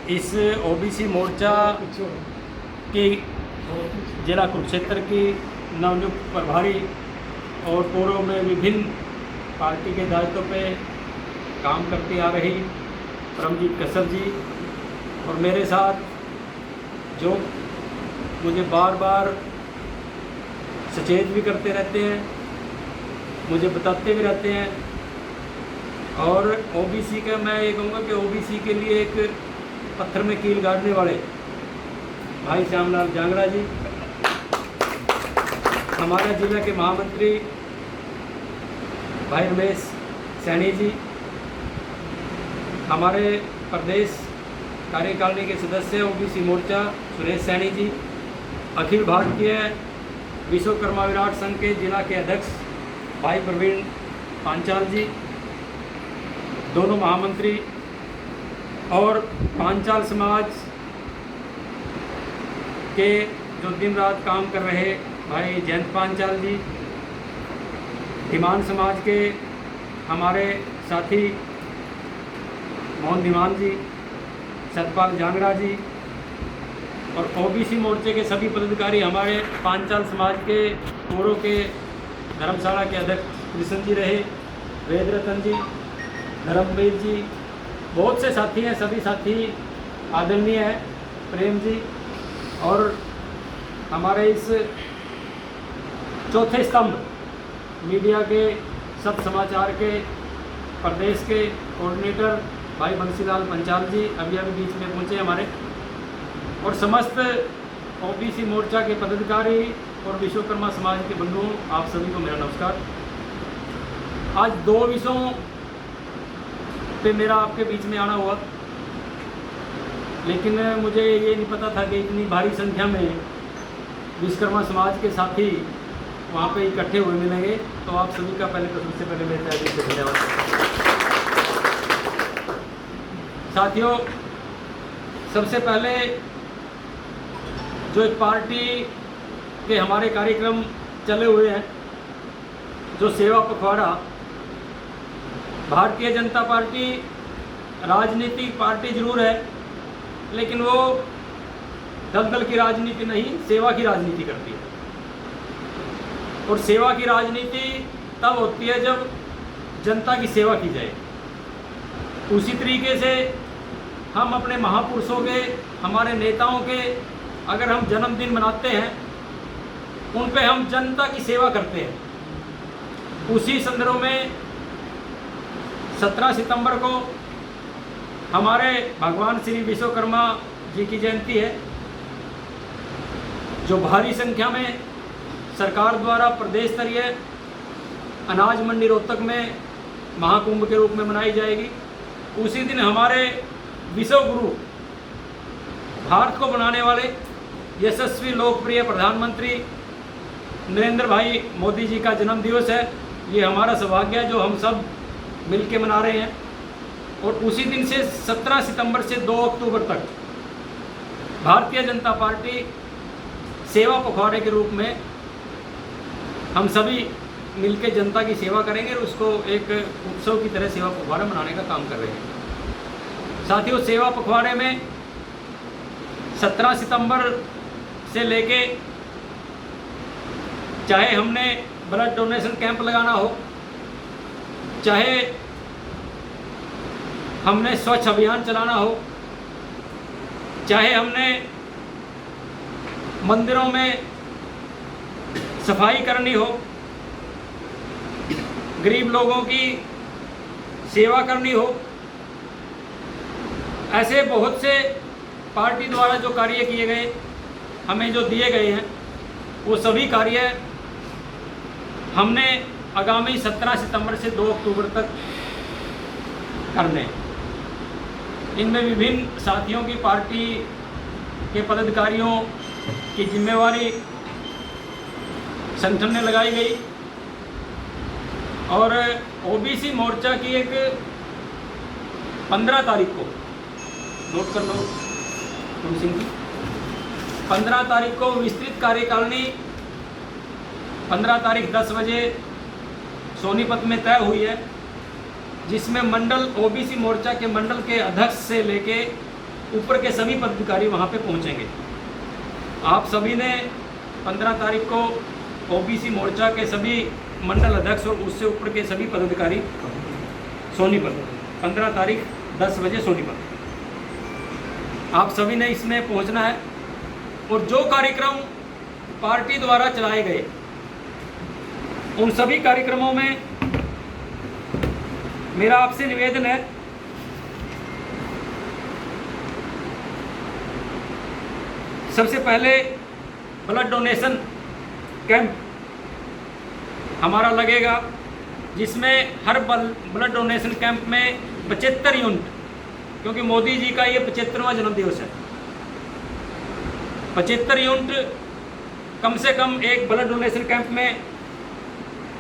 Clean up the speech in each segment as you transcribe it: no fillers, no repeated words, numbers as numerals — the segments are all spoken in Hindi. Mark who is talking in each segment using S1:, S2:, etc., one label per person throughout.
S1: इस ओबीसी मोर्चा की जिला कुरुक्षेत्र की नवनियुक्त प्रभारी और पूर्व में विभिन्न पार्टी के दायित्व पे काम करती आ रही परमजीत कश्यप जी और मेरे साथ जो मुझे बार बार सचेत भी करते रहते हैं, मुझे बताते भी रहते हैं। और ओबीसी का मैं ये कहूँगा कि ओबीसी के लिए एक पत्थर में कील गाड़ने वाले भाई श्यामलाल जांगड़ा जी, हमारे जिला के महामंत्री भाई रमेश सैनी जी, हमारे प्रदेश कार्यकारिणी के सदस्य ओबीसी मोर्चा सुरेश सैनी जी, अखिल भारतीय विश्वकर्मा विराट संघ के जिला के अध्यक्ष भाई प्रवीण पांचाल जी, दोनों महामंत्री, और पांचाल समाज के जो दिन रात काम कर रहे भाई जयंत पांचाल जी, धीमान समाज के हमारे साथी मोहन धीमान जी, सतपाल जांगड़ा जी, और ओबीसी मोर्चे के सभी पदाधिकारी, हमारे पांचाल समाज के पूर्व के धर्मशाला के अध्यक्ष कृष्ण जी रहे, वेद रतन जी, धर्मवीर जी, बहुत से साथी हैं, सभी साथी आदरणीय हैं, प्रेम जी, और हमारे इस चौथे स्तंभ मीडिया के सब समाचार के प्रदेश के कोऑर्डिनेटर भाई बंसीलाल पंचाल जी अभी बीच में पहुंचे हमारे, और समस्त ओबीसी मोर्चा के पदाधिकारी और विश्वकर्मा समाज के बंधुओं, आप सभी को मेरा नमस्कार। आज दो विषयों पे मेरा आपके बीच में आना हुआ, लेकिन मुझे ये नहीं पता था कि इतनी भारी संख्या में विश्वकर्मा समाज के साथी वहाँ पे इकट्ठे हुए मिलेंगे। तो आप सभी का पहले तो सबसे पहले मेरे तहे दिल से धन्यवाद। साथियों, सबसे पहले जो एक पार्टी के हमारे कार्यक्रम चले हुए हैं, जो सेवा पखवाड़ा, भारतीय जनता पार्टी राजनीतिक पार्टी जरूर है, लेकिन वो दलदल की राजनीति नहीं, सेवा की राजनीति करती है। और सेवा की राजनीति तब होती है जब जनता की सेवा की जाए। उसी तरीके से हम अपने महापुरुषों के, हमारे नेताओं के अगर हम जन्मदिन मनाते हैं, उन पे हम जनता की सेवा करते हैं। उसी संदर्भ में 17 सितंबर को हमारे भगवान श्री विश्वकर्मा जी की जयंती है, जो भारी संख्या में सरकार द्वारा प्रदेश स्तरीय अनाज मंडी रोहतक में महाकुंभ के रूप में मनाई जाएगी। उसी दिन हमारे विश्व गुरु, भारत को बनाने वाले यशस्वी लोकप्रिय प्रधानमंत्री नरेंद्र भाई मोदी जी का जन्म दिवस है। ये हमारा सौभाग्य है जो हम सब मिलके मना रहे हैं। और उसी दिन से 17 सितंबर से 2 अक्टूबर तक भारतीय जनता पार्टी सेवा पखवाड़े के रूप में हम सभी मिलके जनता की सेवा करेंगे और उसको एक उत्सव की तरह सेवा पखवाड़ा मनाने का काम कर रहे हैं। साथियों, सेवा पखवाड़े में 17 सितंबर से लेके, चाहे हमने ब्लड डोनेशन कैंप लगाना हो, चाहे हमने स्वच्छ अभियान चलाना हो, चाहे हमने मंदिरों में सफाई करनी हो, गरीब लोगों की सेवा करनी हो, ऐसे बहुत से पार्टी द्वारा जो कार्य किए गए, हमें जो दिए गए हैं, वो सभी कार्य हमने आगामी 17 सितंबर से 2 अक्टूबर तक करने। इनमें विभिन्न साथियों की, पार्टी के पदाधिकारियों की जिम्मेवारी संगठन ने लगाई गई। और ओबीसी मोर्चा की एक 15 तारीख को, नोट कर लो तुम सिंह जी, 15 तारीख को विस्तृत कार्यकारिणी 15 तारीख 10 बजे सोनीपत में तय हुई है, जिसमें मंडल ओबीसी मोर्चा के मंडल के अध्यक्ष से लेके ऊपर के सभी पदाधिकारी वहाँ पे पहुँचेंगे। आप सभी ने 15 तारीख को ओबीसी मोर्चा के सभी मंडल अध्यक्ष और उससे ऊपर के सभी पदाधिकारी सोनीपत, 15 तारीख 10 बजे सोनीपत, आप सभी ने इसमें पहुंचना है। और जो कार्यक्रम पार्टी द्वारा चलाए गए उन सभी कार्यक्रमों में मेरा आपसे निवेदन है सबसे पहले ब्लड डोनेशन कैंप हमारा लगेगा, जिसमें हर ब्लड डोनेशन कैंप में 75 यूनिट, क्योंकि मोदी जी का ये 75वां जन्मदिवस है, 75 यूनिट कम से कम एक ब्लड डोनेशन कैंप में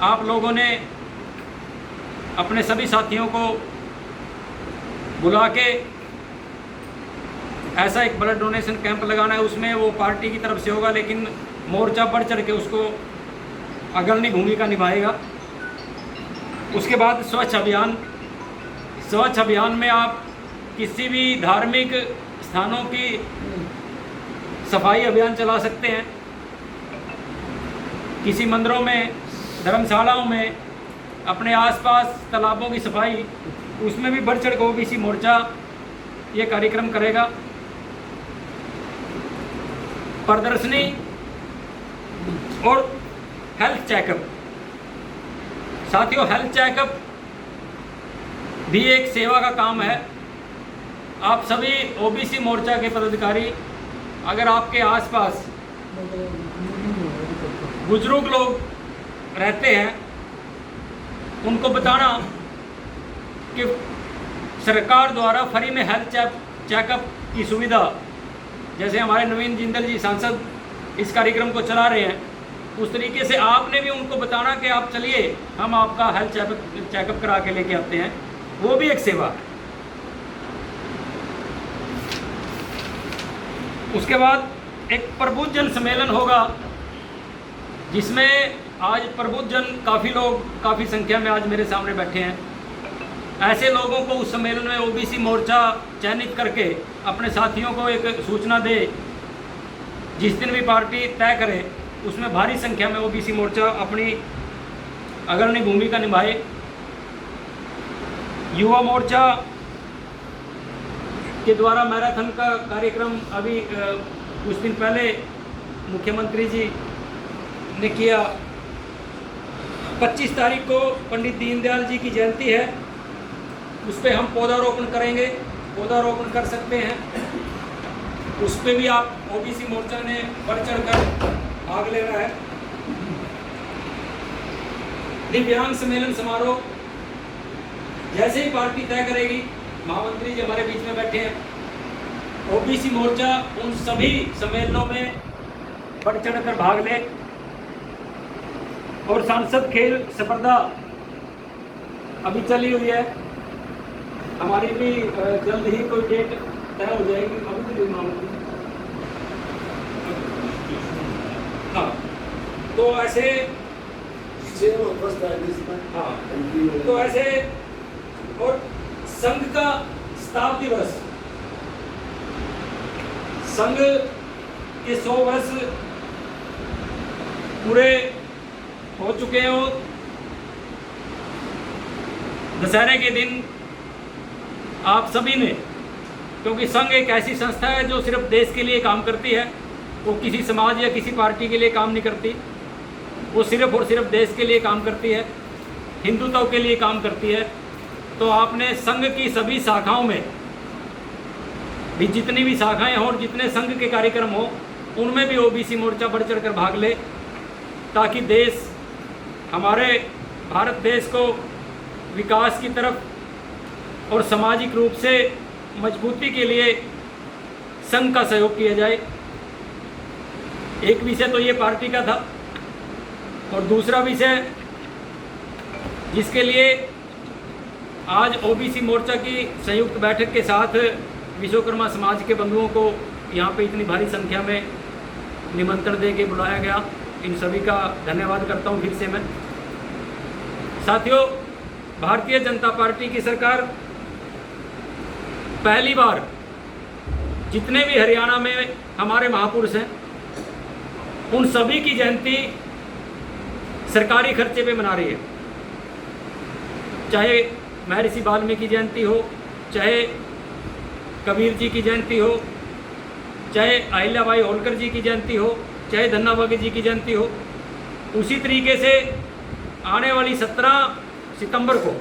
S1: आप लोगों ने अपने सभी साथियों को बुला के ऐसा एक ब्लड डोनेशन कैंप लगाना है। उसमें वो पार्टी की तरफ से होगा, लेकिन मोर्चा बढ़ चढ़ के उसको अग्रणी भूमिका निभाएगा। उसके बाद स्वच्छ अभियान में आप किसी भी धार्मिक स्थानों की सफाई अभियान चला सकते हैं, किसी मंदिरों में, धर्मशालाओं में, अपने आसपास तालाबों की सफाई, उसमें भी बढ़ चढ़ के ओबीसी मोर्चा ये कार्यक्रम करेगा। प्रदर्शनी और हेल्थ चेकअप, साथियों हेल्थ चेकअप भी एक सेवा का काम है। आप सभी ओबीसी मोर्चा के पदाधिकारी अगर आपके आसपास बुजुर्ग लोग रहते हैं, उनको बताना कि सरकार द्वारा फ्री में हेल्थ चेकअप की सुविधा, जैसे हमारे नवीन जिंदल जी सांसद इस कार्यक्रम को चला रहे हैं, उस तरीके से आपने भी उनको बताना कि आप चलिए हम आपका हेल्थ चेकअप करा के लेके आते हैं, वो भी एक सेवा। उसके बाद एक प्रबुद्धजन सम्मेलन होगा, जिसमें आज प्रबुद्धजन काफ़ी लोग, काफ़ी संख्या में आज मेरे सामने बैठे हैं। ऐसे लोगों को उस सम्मेलन में ओबीसी मोर्चा चयनित करके अपने साथियों को एक सूचना दे, जिस दिन भी पार्टी तय करे उसमें भारी संख्या में ओबीसी मोर्चा अपनी अग्रणी भूमिका निभाए। युवा मोर्चा के द्वारा मैराथन का कार्यक्रम अभी कुछ दिन पहले मुख्यमंत्री जी ने किया। 25 तारीख को पंडित दीनदयाल जी की जयंती है, उस पर हम पौधारोपण करेंगे, पौधारोपण कर सकते हैं। उस पर भी आप ओबीसी मोर्चा ने बढ़ चढ़ कर भाग लेना है। दिव्यांग सम्मेलन समारोह जैसे ही पार्टी तय करेगी, महामंत्री जी हमारे बीच में बैठे हैं, ओबीसी मोर्चा उन सभी सम्मेलनों में बढ़ चढ़ कर भाग ले। और सांसद खेल स्पर्धा अभी चली हुई है, हमारी भी जल्द ही कोई डेट तय हो जाएगी। अभी तो मामूली, हाँ, तो ऐसे हाँ, तो ऐसे। और संघ का स्थापना दिवस, संघ के 100 वर्ष पूरे हो चुके हो। दशहरे के दिन आप सभी ने, क्योंकि संघ एक ऐसी संस्था है जो सिर्फ देश के लिए काम करती है, वो किसी समाज या किसी पार्टी के लिए काम नहीं करती, वो सिर्फ और सिर्फ देश के लिए काम करती है, हिंदुत्व के लिए काम करती है। तो आपने संघ की सभी शाखाओं में भी, जितनी भी शाखाएं हों और जितने संघ के कार्यक्रम हो, उनमें भी ओबीसी मोर्चा बढ़ चढ़ कर भाग ले, ताकि देश, हमारे भारत देश को विकास की तरफ और सामाजिक रूप से मजबूती के लिए संघ का सहयोग किया जाए। एक विषय तो ये पार्टी का था, और दूसरा विषय जिसके लिए आज ओबीसी मोर्चा की संयुक्त बैठक के साथ विश्वकर्मा समाज के बंधुओं को यहाँ पे इतनी भारी संख्या में निमंत्रण दे के बुलाया गया, इन सभी का धन्यवाद करता हूँ फिर से मैं। साथियों, भारतीय जनता पार्टी की सरकार पहली बार जितने भी हरियाणा में हमारे महापुरुष हैं, उन सभी की जयंती सरकारी खर्चे पे मना रही है। चाहे महर्षि वाल्मीकि जयंती हो, चाहे कबीर जी की जयंती हो, चाहे अहिल्याबाई होलकर जी की जयंती हो, चाहे धन्ना बघेल जी की जयंती हो। उसी तरीके से आने वाली 17 सितंबर को,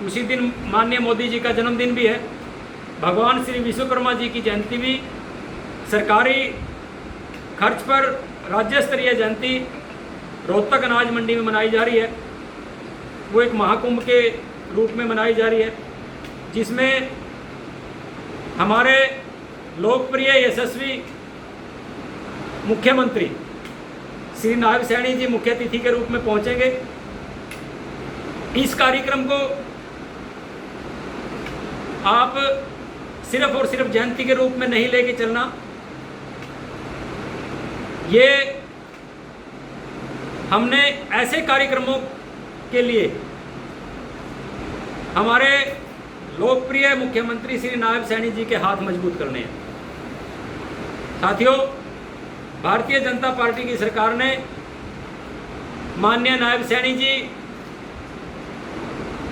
S1: उसी दिन माननीय मोदी जी का जन्मदिन भी है, भगवान श्री विश्वकर्मा जी की जयंती भी सरकारी खर्च पर राज्य स्तरीय जयंती रोहतक अनाज मंडी में मनाई जा रही है। वो एक महाकुंभ के रूप में मनाई जा रही है, जिसमें हमारे लोकप्रिय यशस्वी मुख्यमंत्री श्री नायब सैनी जी मुख्य अतिथि के रूप में पहुंचेंगे। इस कार्यक्रम को आप सिर्फ और सिर्फ जयंती के रूप में नहीं लेके चलना। ये हमने ऐसे कार्यक्रमों के लिए हमारे लोकप्रिय मुख्यमंत्री श्री नायब सैनी जी के हाथ मजबूत करने हैं। साथियों, भारतीय जनता पार्टी की सरकार ने माननीय नायब सैनी जी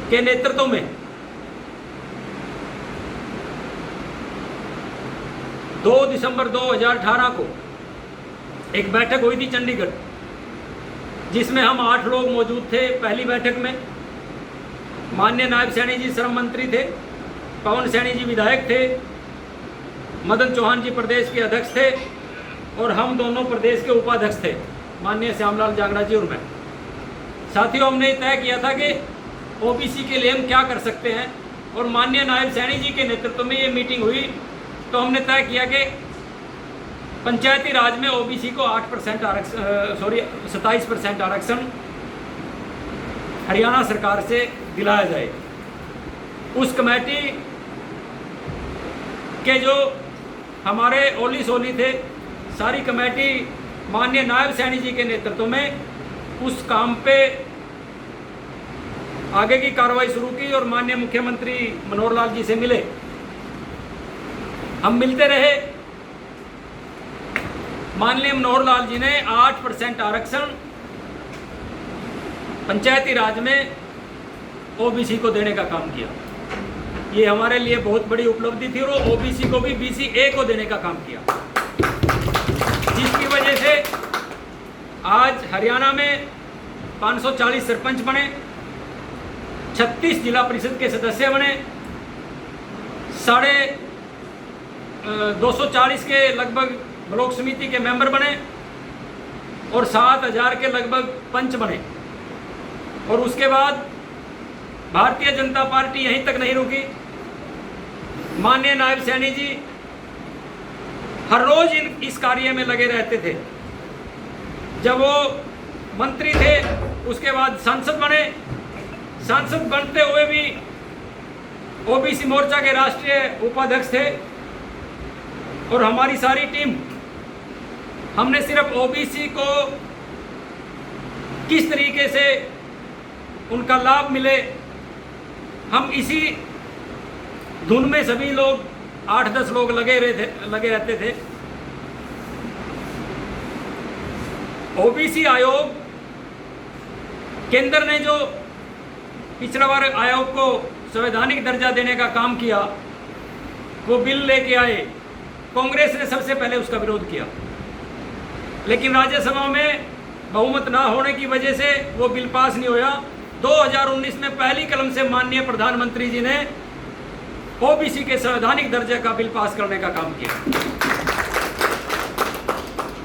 S1: के नेतृत्व में 2 दिसंबर 2018 को एक बैठक हुई थी चंडीगढ़, जिसमें हम 8 लोग मौजूद थे। पहली बैठक में माननीय नायब सैनी जी श्रम मंत्री थे, पवन सैनी जी विधायक थे, मदन चौहान जी प्रदेश के अध्यक्ष थे और हम दोनों प्रदेश के उपाध्यक्ष थे, माननीय श्यामलाल जांगड़ा जी और मैं। साथियों, हमने तय किया था कि ओबीसी के लिए हम क्या कर सकते हैं, और माननीय नायब सैनी जी के नेतृत्व में ये मीटिंग हुई तो हमने तय किया कि पंचायती राज में ओबीसी को 8% आरक्षण 27% आरक्षण हरियाणा सरकार से दिलाया जाए। उस कमेटी के जो हमारे ओली सोली थे, सारी कमेटी माननीय नायब सैनी जी के नेतृत्व में उस काम पे आगे की कार्रवाई शुरू की और माननीय मुख्यमंत्री मनोहर लाल जी से मिले। हम मिलते रहे। माननीय मनोहर लाल जी ने 8% आरक्षण पंचायती राज में ओबीसी को देने का काम किया। ये हमारे लिए बहुत बड़ी उपलब्धि थी और ओबीसी को भी BCA को देने का काम किया, जिसकी वजह से आज हरियाणा में 540 सरपंच बने, 36 जिला परिषद के सदस्य बने, 240 के लगभग ब्लॉक समिति के मेंबर बने और 7000 के लगभग पंच बने। और उसके बाद भारतीय जनता पार्टी यहीं तक नहीं रुकी। माननीय नायब सैनी जी हर रोज इस कार्य में लगे रहते थे। जब वो मंत्री थे, उसके बाद सांसद बने। सांसद बनते हुए भी ओबीसी मोर्चा के राष्ट्रीय उपाध्यक्ष थे और हमारी सारी टीम, हमने सिर्फ ओबीसी को किस तरीके से उनका लाभ मिले, हम इसी धुन में सभी लोग 8-10 लोग लगे रहते थे। ओबीसी आयोग, केंद्र ने जो पिछड़ा वर्ग आयोग को संवैधानिक दर्जा देने का काम किया, वो बिल लेके आए। कांग्रेस ने सबसे पहले उसका विरोध किया, लेकिन राज्यसभा में बहुमत ना होने की वजह से वो बिल पास नहीं होया। 2019 में पहली कलम से माननीय प्रधानमंत्री जी ने ओबीसी के संवैधानिक दर्जे का बिल पास करने का काम किया।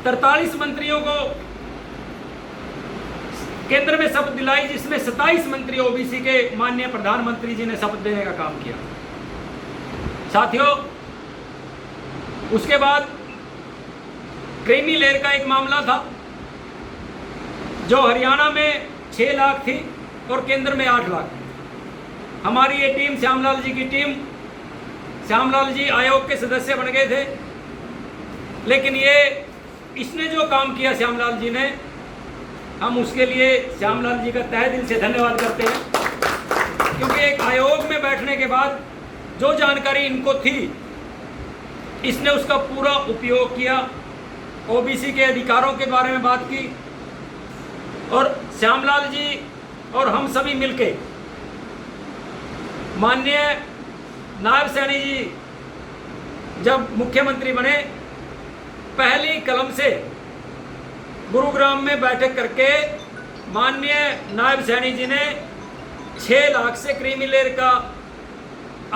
S1: 43 मंत्रियों को केंद्र में शपथ दिलाई, जिसमें 27 मंत्री ओबीसी के माननीय प्रधानमंत्री जी ने शपथ देने का काम किया। साथियों, उसके बाद क्रीमी लेयर का एक मामला था, जो हरियाणा में 6 लाख थी और केंद्र में 8 लाख। हमारी ये टीम, श्यामलाल जी की टीम, श्यामलाल जी आयोग के सदस्य बन गए थे, लेकिन इसने जो काम किया श्यामलाल जी ने, हम उसके लिए श्यामलाल जी का तहे दिल से धन्यवाद करते हैं। क्योंकि एक आयोग में बैठने के बाद जो जानकारी इनको थी इसने उसका पूरा उपयोग किया, ओबीसी के अधिकारों के बारे में बात की, और श्यामलाल जी और हम सभी मिलके माननीय नायब सैनी जी जब मुख्यमंत्री बने, पहली कलम से गुरुग्राम में बैठक करके माननीय नायब सैनी जी ने 6 लाख से क्रीमी लेयर का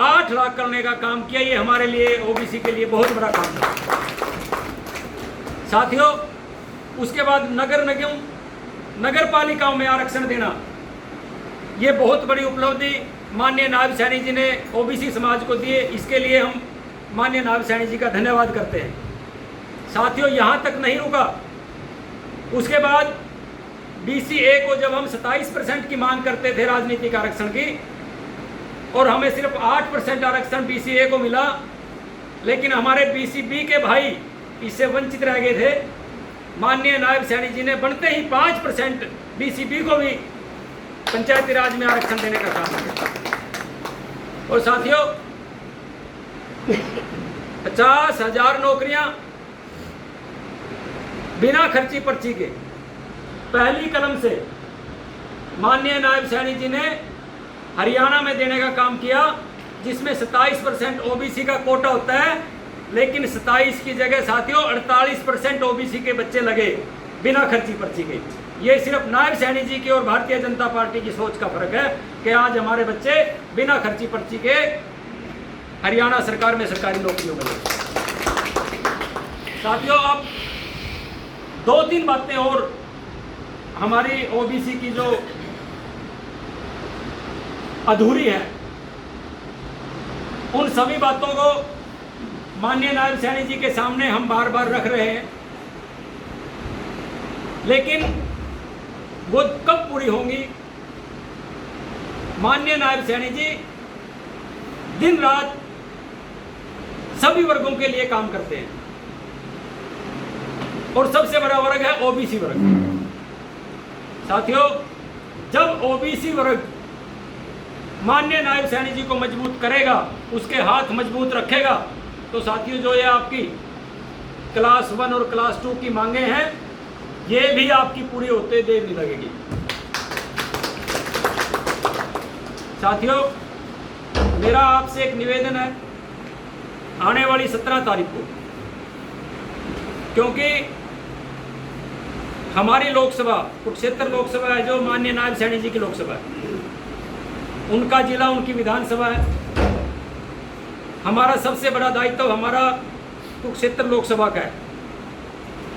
S1: 8 लाख करने का काम किया। ये हमारे लिए, ओबीसी के लिए बहुत बड़ा काम था साथियों। उसके बाद नगर पालिकाओं में आरक्षण देना, ये बहुत बड़ी उपलब्धि माननीय नायब सैनी जी ने ओबीसी समाज को दिए। इसके लिए हम माननीय नायब सैनी जी का धन्यवाद करते हैं साथियों। यहाँ तक नहीं रुका, उसके बाद BCA को जब हम 27% की मांग करते थे राजनीतिक आरक्षण की, और हमें सिर्फ 8% आरक्षण BCA को मिला, लेकिन हमारे BCB के भाई इससे वंचित रह गए थे। माननीय नायब सैनी जी ने बनते ही 5% BCB को भी पंचायती राज में आरक्षण देने का काम किया। और साथियों 50,000 नौकरियां बिना खर्ची पर्ची के पहली कलम से माननीय नायब सैनी जी ने हरियाणा में देने का काम किया, जिसमें 27% ओबीसी का कोटा होता है, लेकिन 27 की जगह साथियों 48% ओबीसी के बच्चे लगे बिना खर्ची पर्ची के। ये सिर्फ नायब सैनी जी की और भारतीय जनता पार्टी की सोच का फर्क है कि आज हमारे बच्चे बिना खर्ची पर्ची के हरियाणा सरकार में सरकारी नौकरियों में लगे। साथियों अब 2-3 बातें और हमारी ओबीसी की जो अधूरी है, उन सभी बातों को माननीय नायब सैनी जी के सामने हम बार बार रख रहे हैं, लेकिन वो कब पूरी होंगी? माननीय नायब सैनी जी दिन रात सभी वर्गों के लिए काम करते हैं, और सबसे बड़ा वर्ग है ओबीसी वर्ग। साथियों जब ओबीसी वर्ग माननीय नायब सैनी जी को मजबूत करेगा, उसके हाथ मजबूत रखेगा, तो साथियों जो ये आपकी क्लास 1 और क्लास 2 की मांगे हैं, ये भी आपकी पूरी होते देर नहीं लगेगी। साथियों मेरा आपसे एक निवेदन है, आने वाली 17 तारीख को, क्योंकि हमारी लोकसभा कुरुक्षेत्र लोकसभा है, जो माननीय नायब सैनी जी की लोकसभा है, उनका जिला उनकी विधानसभा है। हमारा सबसे बड़ा दायित्व हमारा कुरुक्षेत्र लोकसभा का है।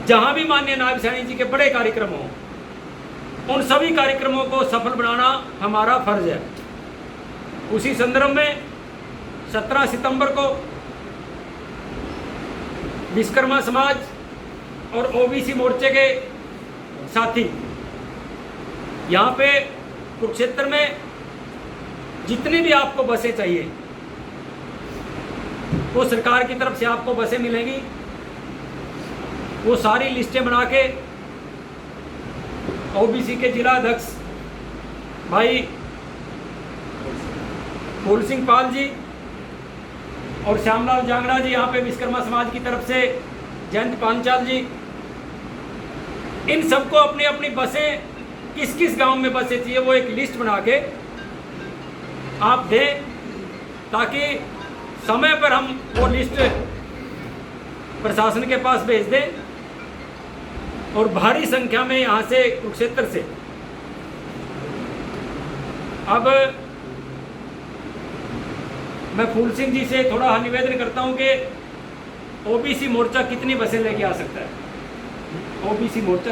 S1: जहां भी माननीय नायब सैनी जी के बड़े कार्यक्रम हों, उन सभी कार्यक्रमों को सफल बनाना हमारा फर्ज है। उसी संदर्भ में 17 सितंबर को विश्वकर्मा समाज और ओबीसी मोर्चे के साथी यहाँ पे कुरुक्षेत्र में जितनी भी आपको बसें चाहिए, वो सरकार की तरफ से आपको बसें मिलेंगी। वो सारी लिस्टें बना के ओबीसी के जिला अध्यक्ष भाई फूल सिंह पाल जी और श्यामलाल जांगड़ा जी, यहाँ पे विश्वकर्मा समाज की तरफ से जयंत पांचाल जी, इन सबको अपनी अपनी बसें किस किस गांव में बसें चाहिए वो एक लिस्ट बना के आप दें, ताकि समय पर हम वो लिस्ट प्रशासन के पास भेज दें और भारी संख्या में यहाँ से कुरुक्षेत्र से। अब मैं फूल सिंह जी से थोड़ा निवेदन करता हूँ कि ओबीसी मोर्चा कितनी बसें लेके आ सकता है? ओबीसी मोर्चा